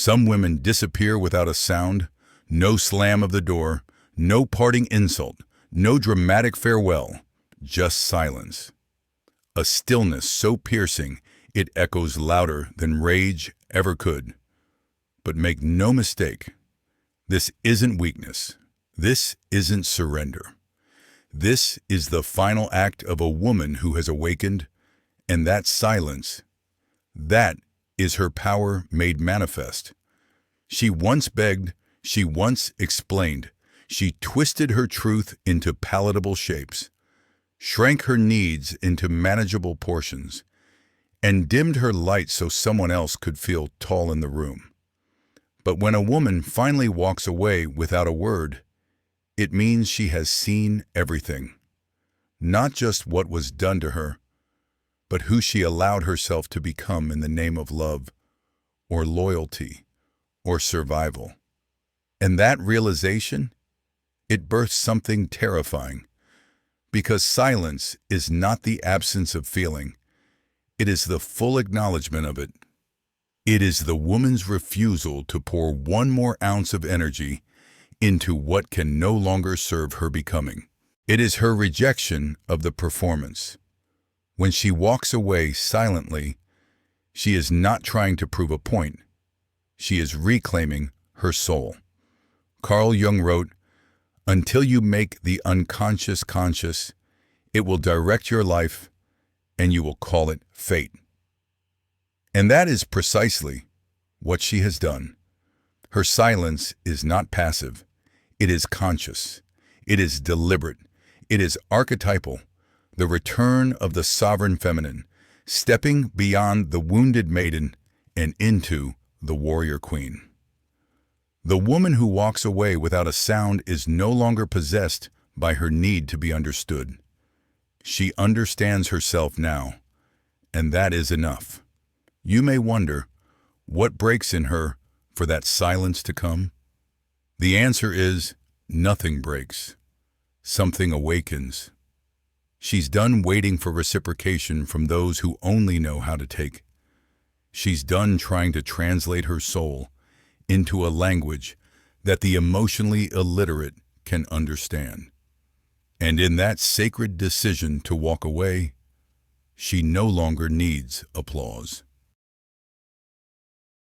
Some women disappear without a sound, no slam of the door, no parting insult, no dramatic farewell, just silence. A stillness so piercing it echoes louder than rage ever could. But make no mistake, this isn't weakness. This isn't surrender. This is the final act of a woman who has awakened, and that silence, that is her power made manifest. She once begged, she once explained, she twisted her truth into palatable shapes, shrank her needs into manageable portions, and dimmed her light so someone else could feel tall in the room. But when a woman finally walks away without a word, it means she has seen everything. Not just what was done to her, but who she allowed herself to become in the name of love, or loyalty, or survival. And that realization, it births something terrifying, because silence is not the absence of feeling, it is the full acknowledgement of it. It is the woman's refusal to pour one more ounce of energy into what can no longer serve her becoming. It is her rejection of the performance. When she walks away silently, she is not trying to prove a point. She is reclaiming her soul. Carl Jung wrote, "Until you make the unconscious conscious, it will direct your life, and you will call it fate." And that is precisely what she has done. Her silence is not passive. It is conscious. It is deliberate. It is archetypal, the return of the sovereign feminine, stepping beyond the wounded maiden and into the warrior queen. The woman who walks away without a sound is no longer possessed by her need to be understood. She understands herself now, and that is enough. You may wonder, what breaks in her for that silence to come? The answer is, nothing breaks. Something awakens. She's done waiting for reciprocation from those who only know how to take. She's done trying to translate her soul into a language that the emotionally illiterate can understand. And in that sacred decision to walk away, she no longer needs applause.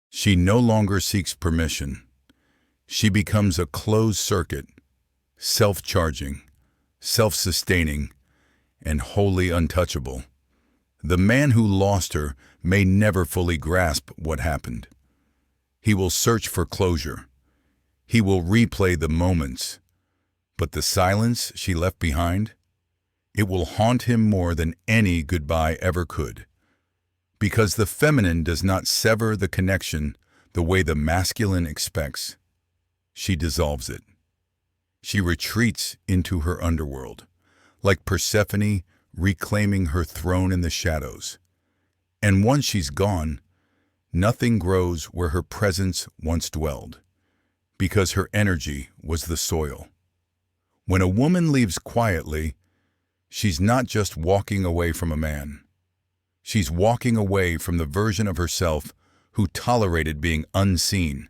She no longer seeks permission. She becomes a closed circuit, self-charging, self-sustaining, and wholly untouchable. The man who lost her may never fully grasp what happened. He will search for closure. He will replay the moments. But the silence she left behind, it will haunt him more than any goodbye ever could. Because the feminine does not sever the connection the way the masculine expects. She dissolves it. She retreats into her underworld, like Persephone reclaiming her throne in the shadows. And once she's gone, nothing grows where her presence once dwelled, because her energy was the soil. When a woman leaves quietly, she's not just walking away from a man. She's walking away from the version of herself who tolerated being unseen.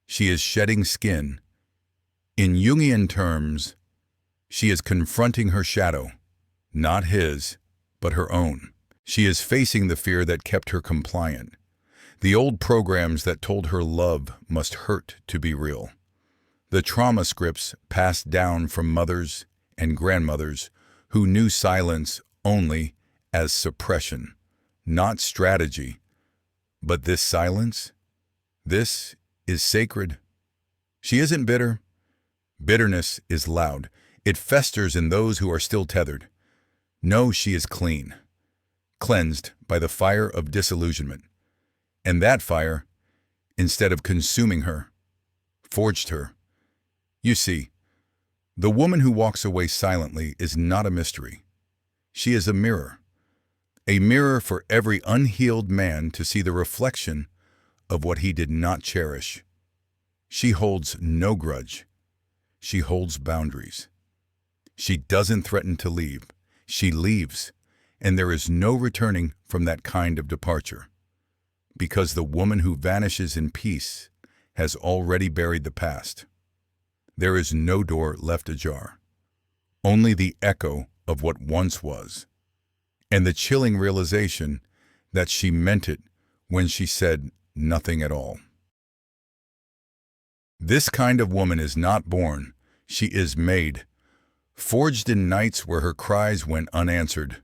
She is shedding skin. In Jungian terms, she is confronting her shadow, not his, but her own. She is facing the fear that kept her compliant, the old programs that told her love must hurt to be real, the trauma scripts passed down from mothers and grandmothers who knew silence only as suppression, not strategy. But this silence, this is sacred. She isn't bitter. Bitterness is loud. It festers in those who are still tethered. No, she is clean, cleansed by the fire of disillusionment. And that fire, instead of consuming her, forged her. You see, the woman who walks away silently is not a mystery. She is a mirror for every unhealed man to see the reflection of what he did not cherish. She holds no grudge. She holds boundaries. She doesn't threaten to leave. She leaves, and there is no returning from that kind of departure. Because the woman who vanishes in peace has already buried the past. There is no door left ajar, only the echo of what once was, and the chilling realization that she meant it when she said nothing at all. This kind of woman is not born, she is made, forged in nights where her cries went unanswered,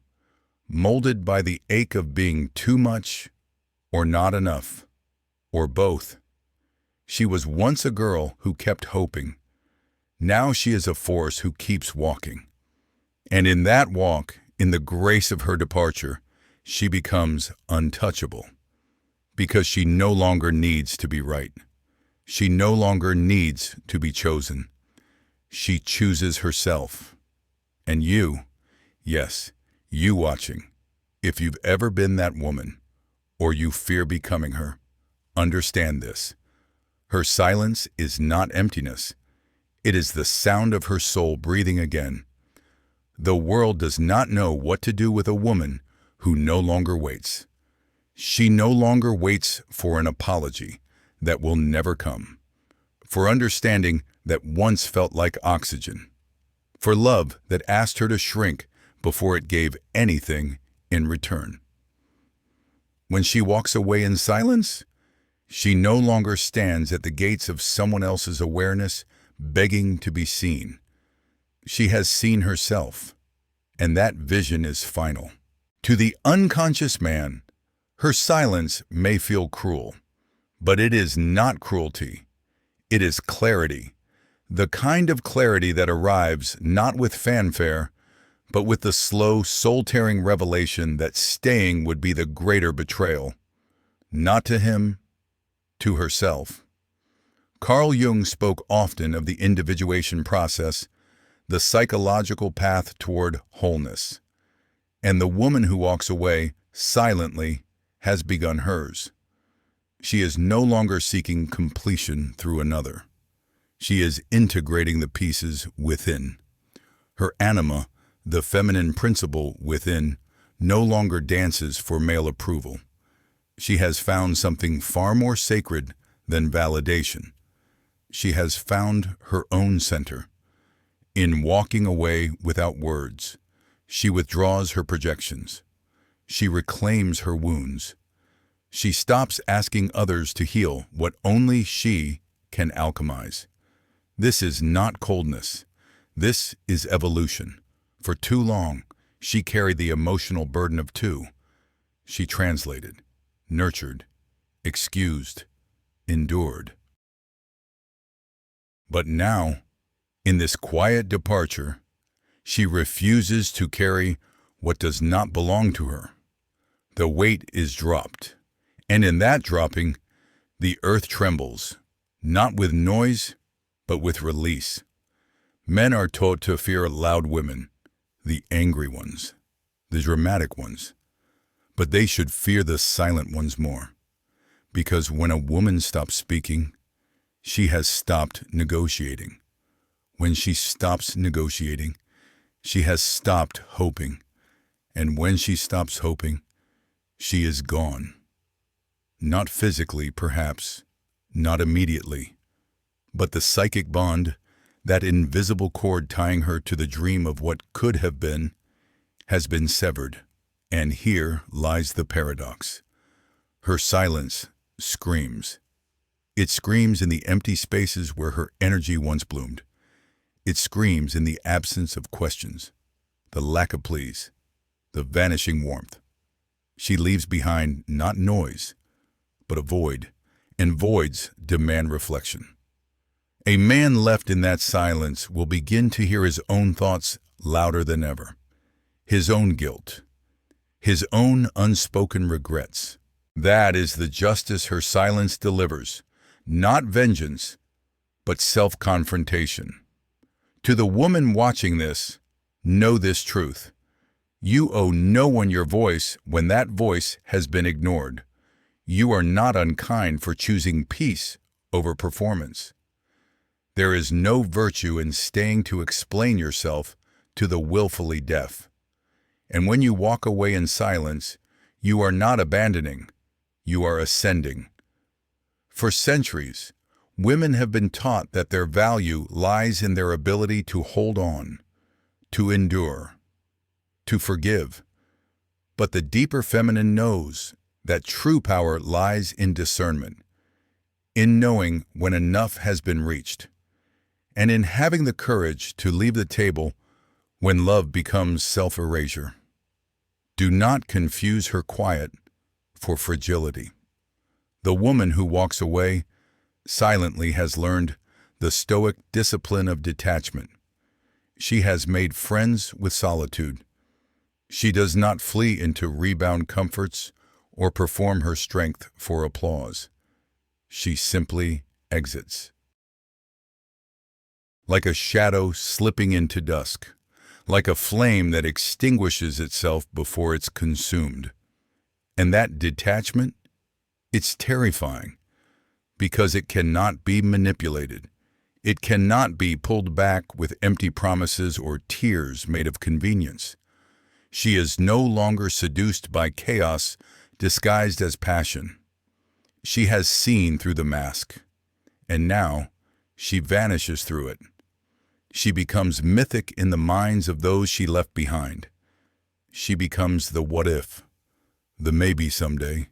molded by the ache of being too much or not enough, or both. She was once a girl who kept hoping. Now she is a force who keeps walking. And in that walk, in the grace of her departure, she becomes untouchable. Because she no longer needs to be right. She no longer needs to be chosen. She chooses herself. And you, yes, you watching, if you've ever been that woman, or you fear becoming her, understand this. Her silence is not emptiness. It is the sound of her soul breathing again. The world does not know what to do with a woman who no longer waits. She no longer waits for an apology that will never come, for understanding that once felt like oxygen, for love that asked her to shrink before it gave anything in return. When she walks away in silence, she no longer stands at the gates of someone else's awareness, begging to be seen. She has seen herself, and that vision is final. To the unconscious man, her silence may feel cruel, but it is not cruelty. It is clarity, the kind of clarity that arrives not with fanfare, but with the slow, soul-tearing revelation that staying would be the greater betrayal. Not to him, to herself. Carl Jung spoke often of the individuation process, the psychological path toward wholeness. And the woman who walks away silently has begun hers. She is no longer seeking completion through another. She is integrating the pieces within. Her anima, the feminine principle within, no longer dances for male approval. She has found something far more sacred than validation. She has found her own center. In walking away without words, she withdraws her projections. She reclaims her wounds. She stops asking others to heal what only she can alchemize. This is not coldness. This is evolution. For too long, she carried the emotional burden of two. She translated, nurtured, excused, endured. But now, in this quiet departure, she refuses to carry what does not belong to her. The weight is dropped, and in that dropping, the earth trembles, not with noise, but with release. Men are taught to fear loud women, the angry ones, the dramatic ones, but they should fear the silent ones more, because when a woman stops speaking, she has stopped negotiating. When she stops negotiating, she has stopped hoping, and when she stops hoping, she is gone. Not physically, perhaps, not immediately, but the psychic bond, that invisible cord tying her to the dream of what could have been, has been severed, and here lies the paradox. Her silence screams. It screams in the empty spaces where her energy once bloomed. It screams in the absence of questions, the lack of pleas, the vanishing warmth. She leaves behind not noise, but a void, and voids demand reflection. A man left in that silence will begin to hear his own thoughts louder than ever, his own guilt, his own unspoken regrets. That is the justice her silence delivers, not vengeance, but self-confrontation. To the woman watching this, know this truth. You owe no one your voice when that voice has been ignored. You are not unkind for choosing peace over performance. There is no virtue in staying to explain yourself to the willfully deaf. And when you walk away in silence, you are not abandoning. You are ascending. For centuries, women have been taught that their value lies in their ability to hold on, to endure, to forgive. But the deeper feminine knows that true power lies in discernment, in knowing when enough has been reached, and in having the courage to leave the table when love becomes self-erasure. Do not confuse her quiet for fragility. The woman who walks away silently has learned the stoic discipline of detachment. She has made friends with solitude. She does not flee into rebound comforts or perform her strength for applause. She simply exits. Like a shadow slipping into dusk, like a flame that extinguishes itself before it's consumed. And that detachment, it's terrifying, because it cannot be manipulated. It cannot be pulled back with empty promises or tears made of convenience. She is no longer seduced by chaos disguised as passion. She has seen through the mask, and now she vanishes through it. She becomes mythic in the minds of those she left behind. She becomes the what if, the maybe someday,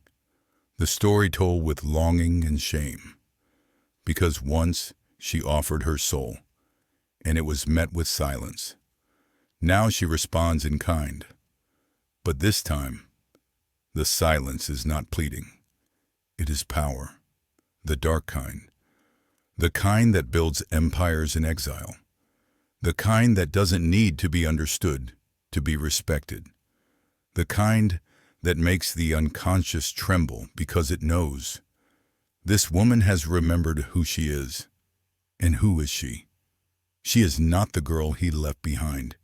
the story told with longing and shame. Because once she offered her soul, and it was met with silence. Now she responds in kind. But this time, the silence is not pleading. It is power, the dark kind, the kind that builds empires in exile, the kind that doesn't need to be understood to be respected, the kind that makes the unconscious tremble because it knows. This woman has remembered who she is. And who is she? She is not the girl he left behind.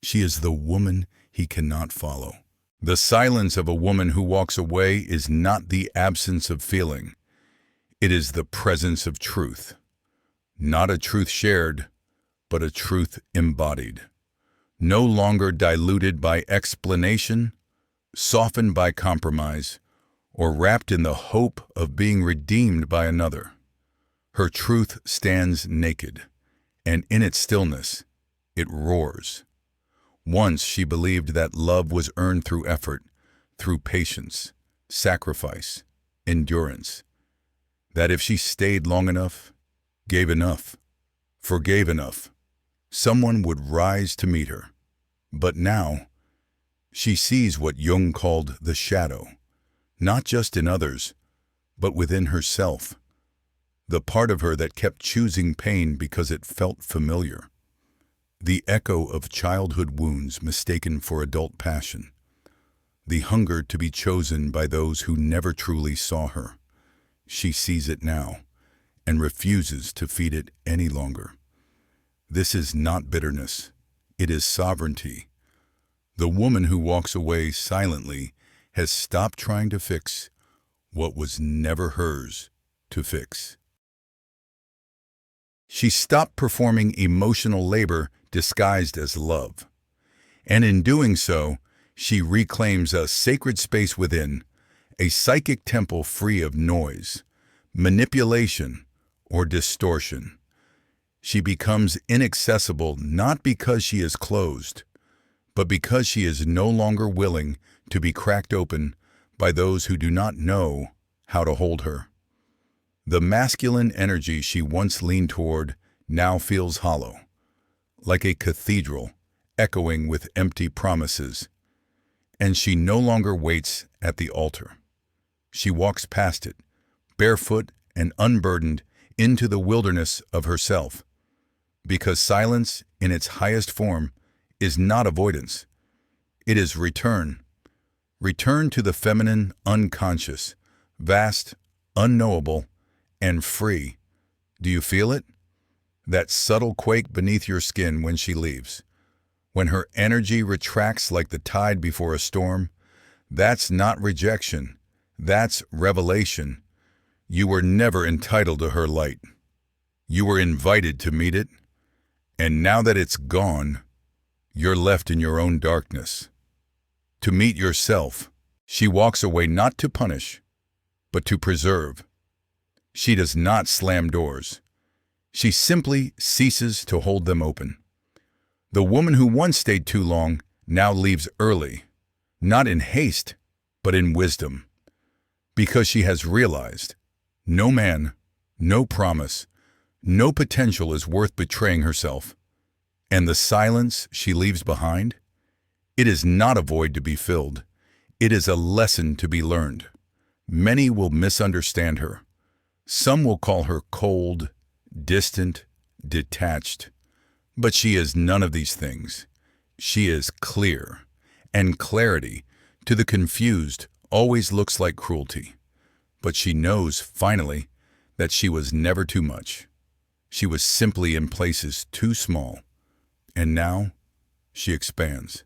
She is the woman he cannot follow. The silence of a woman who walks away is not the absence of feeling. It is the presence of truth. Not a truth shared, but a truth embodied. No longer diluted by explanation, softened by compromise, or wrapped in the hope of being redeemed by another. Her truth stands naked, and in its stillness, it roars. Once she believed that love was earned through effort, through patience, sacrifice, endurance. That if she stayed long enough, gave enough, forgave enough, someone would rise to meet her. But now, she sees what Jung called the shadow, not just in others, but within herself. The part of her that kept choosing pain because it felt familiar. The echo of childhood wounds mistaken for adult passion. The hunger to be chosen by those who never truly saw her. She sees it now and refuses to feed it any longer. This is not bitterness. It is sovereignty. The woman who walks away silently has stopped trying to fix what was never hers to fix. She stopped performing emotional labor disguised as love. And in doing so, she reclaims a sacred space within, a psychic temple free of noise, manipulation, or distortion. She becomes inaccessible not because she is closed, but because she is no longer willing to be cracked open by those who do not know how to hold her. The masculine energy she once leaned toward now feels hollow, like a cathedral echoing with empty promises. And she no longer waits at the altar. She walks past it, barefoot and unburdened, into the wilderness of herself. Because silence, in its highest form, is not avoidance. It is return. Return to the feminine unconscious, vast, unknowable, and free. Do you feel it? That subtle quake beneath your skin when she leaves. When her energy retracts like the tide before a storm, that's not rejection. That's revelation. You were never entitled to her light. You were invited to meet it. And now that it's gone, you're left in your own darkness. To meet yourself, she walks away not to punish, but to preserve. She does not slam doors. She simply ceases to hold them open. The woman who once stayed too long now leaves early, not in haste, but in wisdom, because she has realized no man, no promise, no potential is worth betraying herself. And the silence she leaves behind? It is not a void to be filled. It is a lesson to be learned. Many will misunderstand her. Some will call her cold, distant, detached. But she is none of these things. She is clear, and clarity, to the confused, always looks like cruelty. But she knows, finally, that she was never too much. She was simply in places too small. And now, she expands.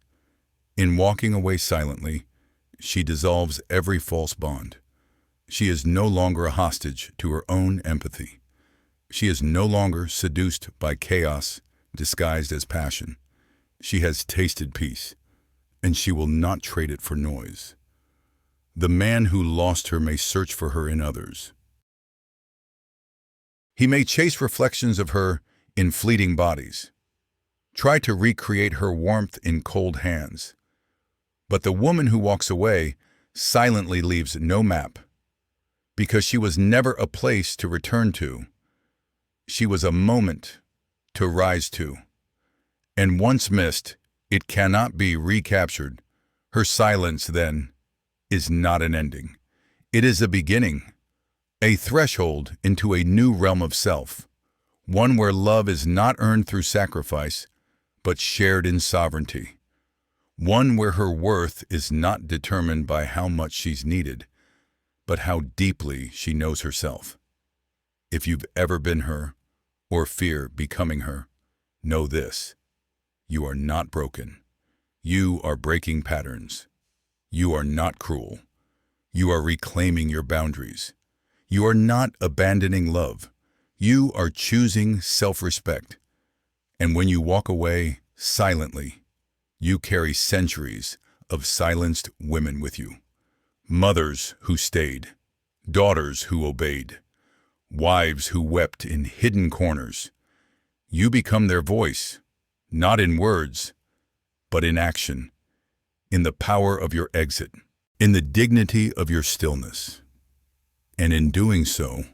In walking away silently, she dissolves every false bond. She is no longer a hostage to her own empathy. She is no longer seduced by chaos disguised as passion. She has tasted peace, and she will not trade it for noise. The man who lost her may search for her in others. He may chase reflections of her in fleeting bodies, try to recreate her warmth in cold hands. But the woman who walks away silently leaves no map, because she was never a place to return to. She was a moment to rise to. And once missed, it cannot be recaptured. Her silence, then, is not an ending. It is a beginning, a threshold into a new realm of self, one where love is not earned through sacrifice, but shared in sovereignty. One where her worth is not determined by how much she's needed, but how deeply she knows herself. If you've ever been her, or fear becoming her, know this: you are not broken. You are breaking patterns. You are not cruel. You are reclaiming your boundaries. You are not abandoning love. You are choosing self-respect. And when you walk away silently, you carry centuries of silenced women with you. Mothers who stayed, daughters who obeyed, wives who wept in hidden corners. You become their voice, not in words, but in action, in the power of your exit, in the dignity of your stillness. And in doing so,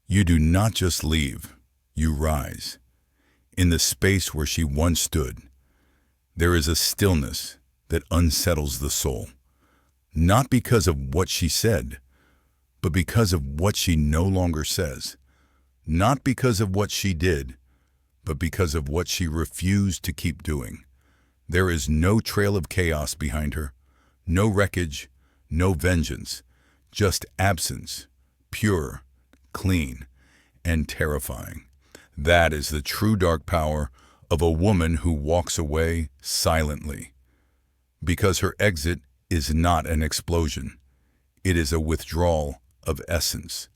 you do not just leave, you rise. In the space where she once stood, there is a stillness that unsettles the soul, not because of what she said, but because of what she no longer says, not because of what she did, but because of what she refused to keep doing. There is no trail of chaos behind her, no wreckage, no vengeance, just absence, pure, clean, and terrifying. That is the true dark power of a woman who walks away silently. Because her exit is not an explosion. It is a withdrawal of essence.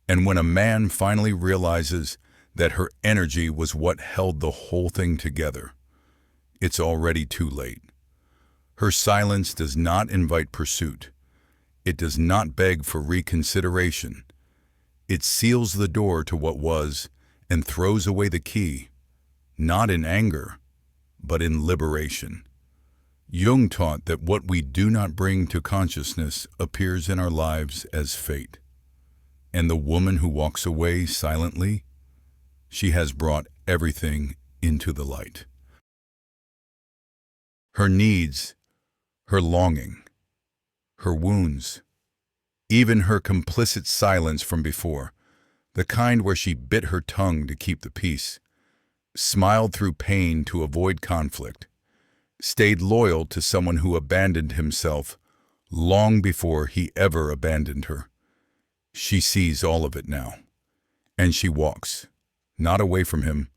And when a man finally realizes that her energy was what held the whole thing together, it's already too late. Her silence does not invite pursuit. It does not beg for reconsideration. It seals the door to what was and throws away the key, not in anger, but in liberation. Jung taught that what we do not bring to consciousness appears in our lives as fate. And the woman who walks away silently, she has brought everything into the light. Her needs, her longing, her wounds, even her complicit silence from before, the kind where she bit her tongue to keep the peace, smiled through pain to avoid conflict, stayed loyal to someone who abandoned himself long before he ever abandoned her. She sees all of it now, and she walks, not away from him,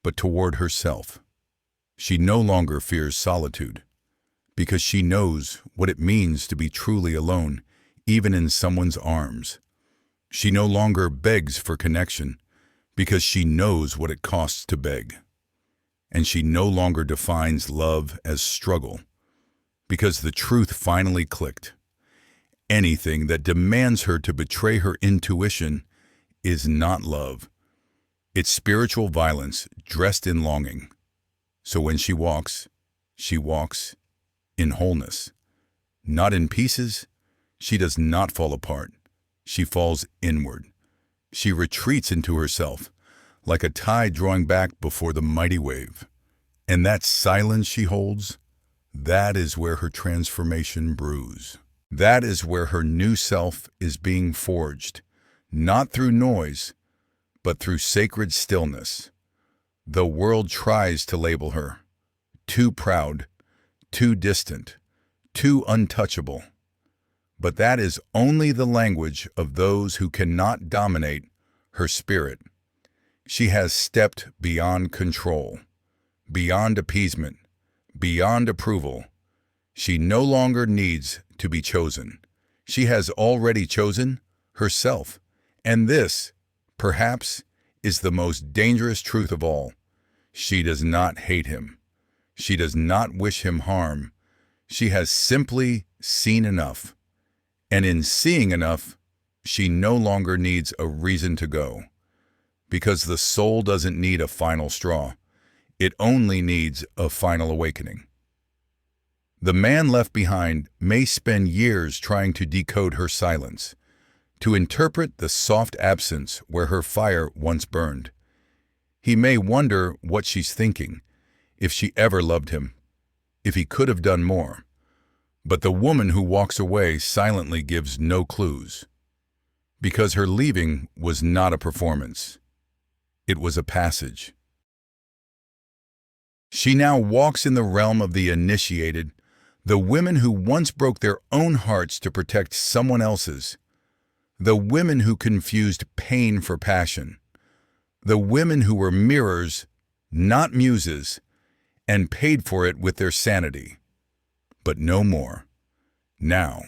but toward herself. She no longer fears solitude, because she knows what it means to be truly alone, even in someone's arms. She no longer begs for connection, because she knows what it costs to beg. And she no longer defines love as struggle, because the truth finally clicked. Anything that demands her to betray her intuition is not love. It's spiritual violence dressed in longing. So when she walks in wholeness. Not in pieces. She does not fall apart. She falls inward. She retreats into herself, like a tide drawing back before the mighty wave. And that silence she holds, that is where her transformation brews. That is where her new self is being forged, not through noise, but through sacred stillness. The world tries to label her too proud, too distant, too untouchable. But that is only the language of those who cannot dominate her spirit. She has stepped beyond control, beyond appeasement, beyond approval. She no longer needs to be chosen. She has already chosen herself. And this, perhaps, is the most dangerous truth of all. She does not hate him. She does not wish him harm. She has simply seen enough. And in seeing enough, she no longer needs a reason to go. Because the soul doesn't need a final straw. It only needs a final awakening. The man left behind may spend years trying to decode her silence, to interpret the soft absence where her fire once burned. He may wonder what she's thinking, if she ever loved him, if he could have done more. But the woman who walks away silently gives no clues, because her leaving was not a performance. It was a passage. She now walks in the realm of the initiated, the women who once broke their own hearts to protect someone else's, the women who confused pain for passion, the women who were mirrors, not muses, and paid for it with their sanity. But no more. Now,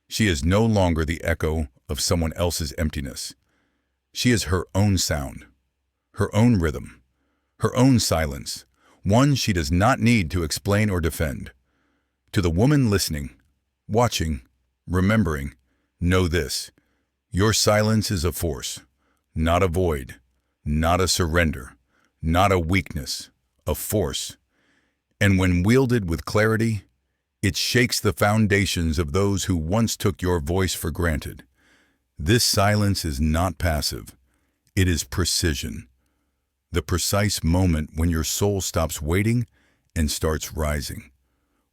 she is no longer the echo of someone else's emptiness. She is her own sound, her own rhythm, her own silence, one she does not need to explain or defend. To the woman listening, watching, remembering, know this: your silence is a force, not a void, not a surrender, not a weakness, a force. And when wielded with clarity, it shakes the foundations of those who once took your voice for granted. This silence is not passive. It is precision. The precise moment when your soul stops waiting and starts rising.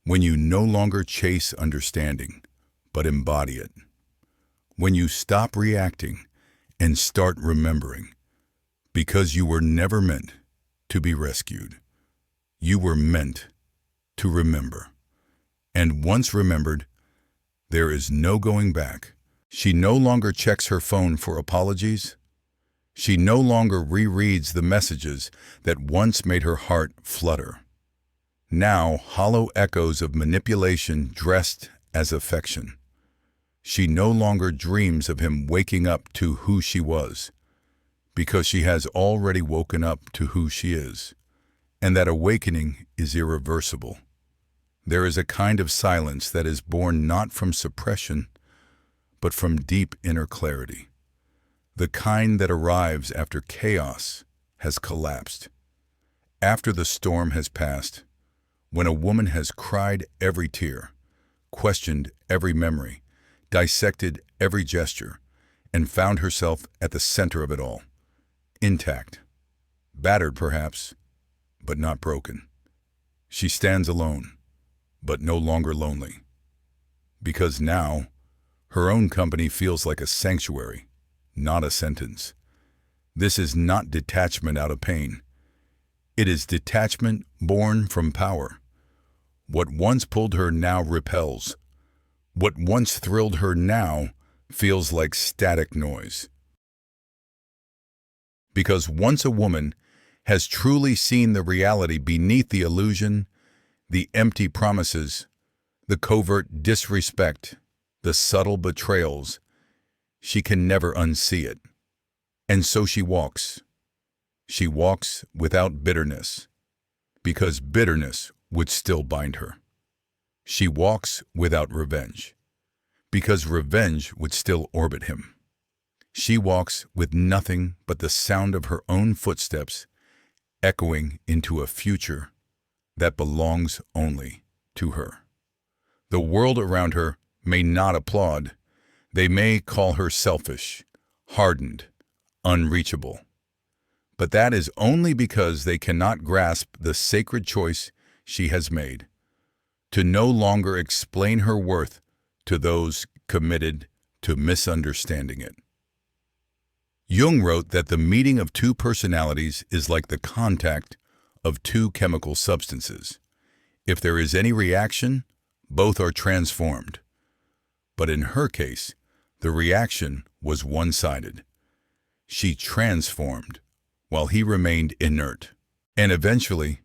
When you no longer chase understanding, but embody it. When you stop reacting and start remembering. Because you were never meant to be rescued. You were meant to remember. And once remembered, there is no going back. She no longer checks her phone for apologies. She no longer rereads the messages that once made her heart flutter. Now, hollow echoes of manipulation dressed as affection. She no longer dreams of him waking up to who she was, because she has already woken up to who she is, and that awakening is irreversible. There is a kind of silence that is born not from suppression, but from deep inner clarity, the kind that arrives after chaos has collapsed, after the storm has passed, when a woman has cried every tear, questioned every memory, dissected every gesture, and found herself at the center of it all, intact, battered perhaps, but not broken. She stands alone, but no longer lonely, because now her own company feels like a sanctuary, not a sentence. This is not detachment out of pain. It is detachment born from power. What once pulled her now repels. What once thrilled her now feels like static noise. Because once a woman has truly seen the reality beneath the illusion, the empty promises, the covert disrespect, the subtle betrayals, she can never unsee it. And so she walks. She walks without bitterness, because bitterness would still bind her. She walks without revenge, because revenge would still orbit him. She walks with nothing but the sound of her own footsteps echoing into a future that belongs only to her. The world around her may not applaud. They may call her selfish, hardened, unreachable. But that is only because they cannot grasp the sacred choice she has made, to no longer explain her worth to those committed to misunderstanding it. Jung wrote that the meeting of two personalities is like the contact of two chemical substances. If there is any reaction, both are transformed. But in her case, the reaction was one-sided. She transformed, while he remained inert. And eventually,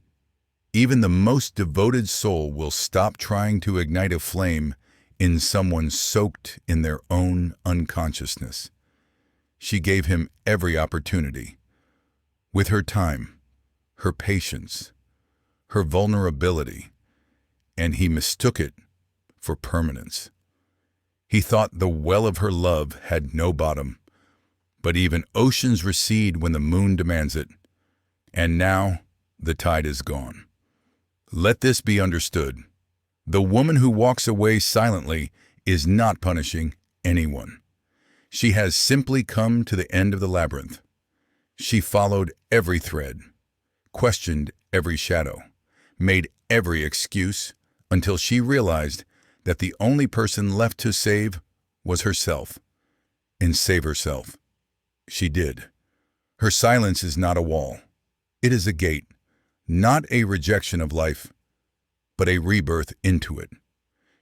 even the most devoted soul will stop trying to ignite a flame in someone soaked in their own unconsciousness. She gave him every opportunity. With her time, her patience, her vulnerability, and he mistook it for permanence. He thought the well of her love had no bottom, but even oceans recede when the moon demands it, and now the tide is gone. Let this be understood. The woman who walks away silently is not punishing anyone. She has simply come to the end of the labyrinth. She followed every thread, questioned every shadow, made every excuse until she realized that the only person left to save was herself. And save herself she did. Her silence is not a wall. It is a gate, not a rejection of life, but a rebirth into it.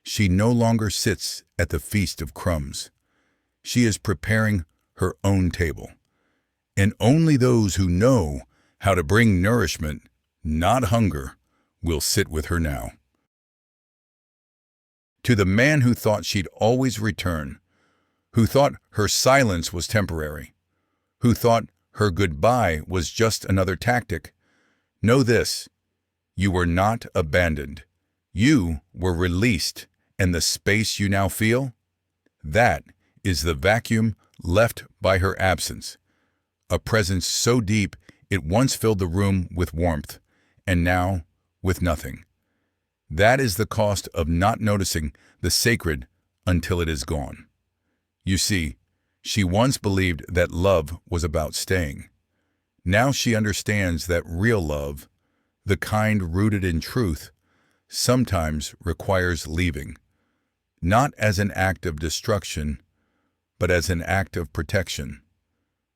She no longer sits at the feast of crumbs. She is preparing her own table. And only those who know how to bring nourishment, not hunger, will sit with her now. To the man who thought she'd always return, who thought her silence was temporary, who thought her goodbye was just another tactic, know this: you were not abandoned. You were released, and the space you now feel, that is the vacuum left by her absence. A presence so deep it once filled the room with warmth, and now with nothing. That is the cost of not noticing the sacred until it is gone. You see, she once believed that love was about staying. Now she understands that real love, the kind rooted in truth, sometimes requires leaving, not as an act of destruction, but as an act of protection.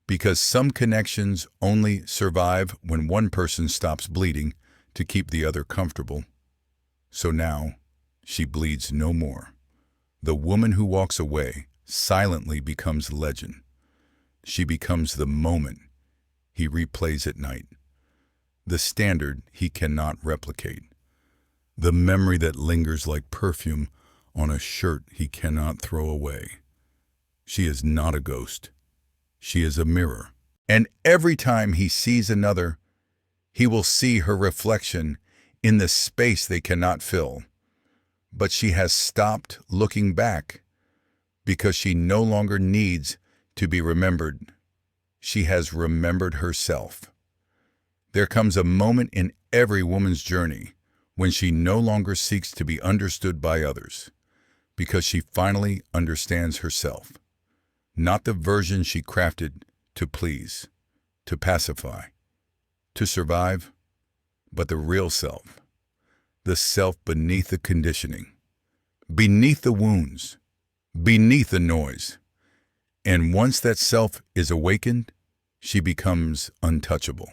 Because some connections only survive when one person stops bleeding to keep the other comfortable. So now, she bleeds no more. The woman who walks away silently becomes legend. She becomes the moment he replays at night, the standard he cannot replicate, the memory that lingers like perfume on a shirt he cannot throw away. She is not a ghost. She is a mirror. And every time he sees another, he will see her reflection in the space they cannot fill. But she has stopped looking back because she no longer needs to be remembered. She has remembered herself. There comes a moment in every woman's journey when she no longer seeks to be understood by others, because she finally understands herself. Not the version she crafted to please, to pacify, to survive, but the real self, the self beneath the conditioning, beneath the wounds, beneath the noise. And once that self is awakened, she becomes untouchable.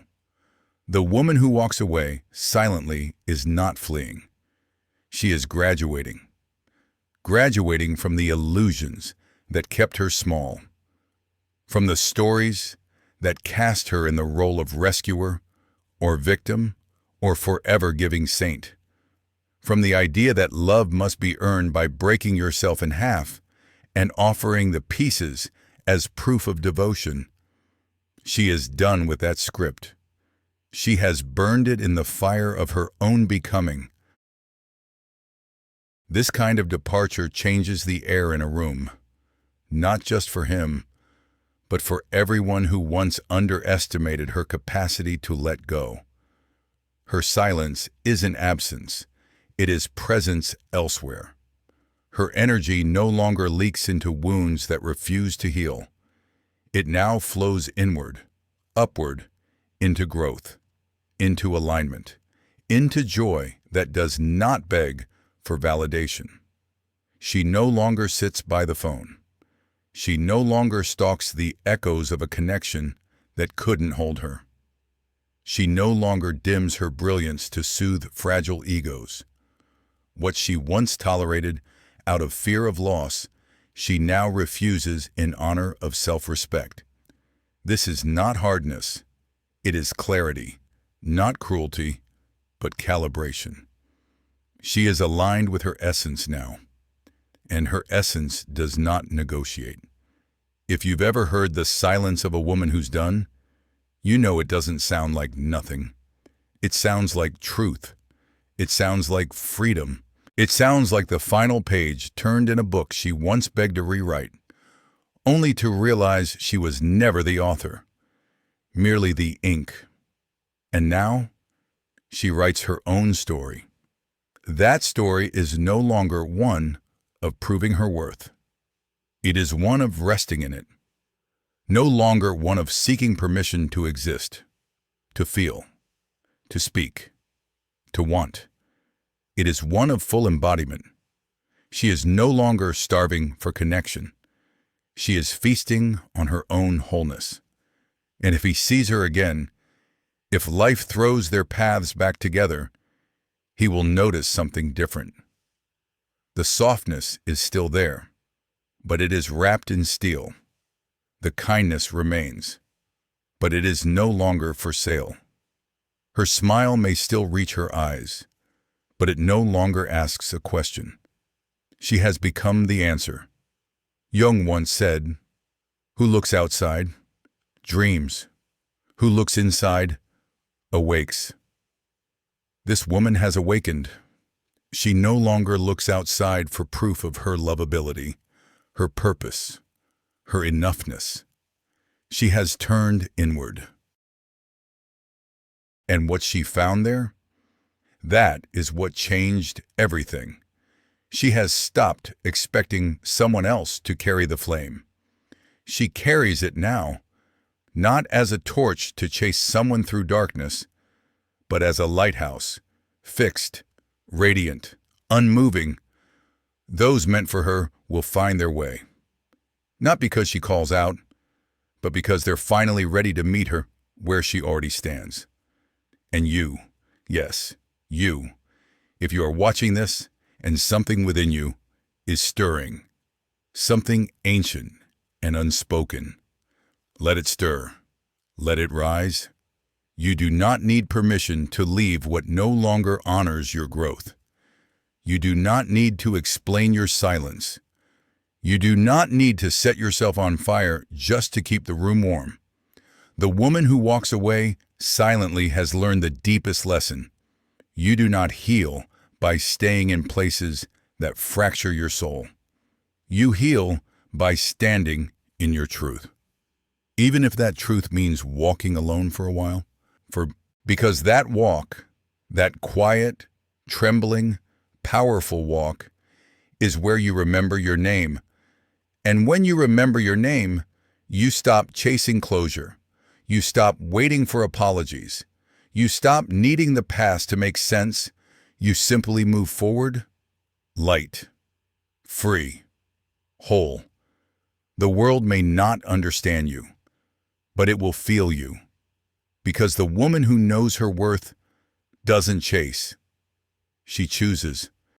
The woman who walks away silently is not fleeing. She is graduating from the illusions that kept her small, from the stories that cast her in the role of rescuer or victim or forever giving saint, from the idea that love must be earned by breaking yourself in half and offering the pieces as proof of devotion. She is done with that script. She has burned it in the fire of her own becoming. This kind of departure changes the air in a room, not just for him, but for everyone who once underestimated her capacity to let go. Her silence isn't absence, it is presence elsewhere. Her energy no longer leaks into wounds that refuse to heal. It now flows inward, upward, into growth, into alignment, into joy that does not beg for validation. She no longer sits by the phone. She no longer stalks the echoes of a connection that couldn't hold her. She no longer dims her brilliance to soothe fragile egos. What she once tolerated out of fear of loss, she now refuses in honor of self-respect. This is not hardness. It is clarity, not cruelty, but calibration. She is aligned with her essence now, and her essence does not negotiate. If you've ever heard the silence of a woman who's done, you know it doesn't sound like nothing. It sounds like truth. It sounds like freedom. It sounds like the final page turned in a book she once begged to rewrite, only to realize she was never the author, merely the ink. And now, she writes her own story. That story is no longer one of proving her worth. It is one of resting in it. No longer one of seeking permission to exist, to feel, to speak, to want. It is one of full embodiment. She is no longer starving for connection. She is feasting on her own wholeness. And if he sees her again, if life throws their paths back together, he will notice something different. The softness is still there, but it is wrapped in steel. The kindness remains, but it is no longer for sale. Her smile may still reach her eyes, but it no longer asks a question. She has become the answer. Jung once said, "Who looks outside, dreams. Who looks inside, awakes." This woman has awakened. She no longer looks outside for proof of her lovability, her purpose, her enoughness. She has turned inward. And what she found there? That is what changed everything. She has stopped expecting someone else to carry the flame. She carries it now, not as a torch to chase someone through darkness, but as a lighthouse, fixed, radiant, unmoving. Those meant for her will find their way. Not because she calls out, but because they're finally ready to meet her where she already stands. And you, yes, you, if you are watching this and something within you is stirring, something ancient and unspoken, let it stir, let it rise. You do not need permission to leave what no longer honors your growth. You do not need to explain your silence. You do not need to set yourself on fire just to keep the room warm. The woman who walks away silently has learned the deepest lesson. You do not heal by staying in places that fracture your soul. You heal by standing in your truth. Even if that truth means walking alone for a while. Because that walk, that quiet, trembling, powerful walk, is where you remember your name. And when you remember your name, you stop chasing closure. You stop waiting for apologies. You stop needing the past to make sense. You simply move forward, light, free, whole. The world may not understand you, but it will feel you. Because the woman who knows her worth doesn't chase. She chooses.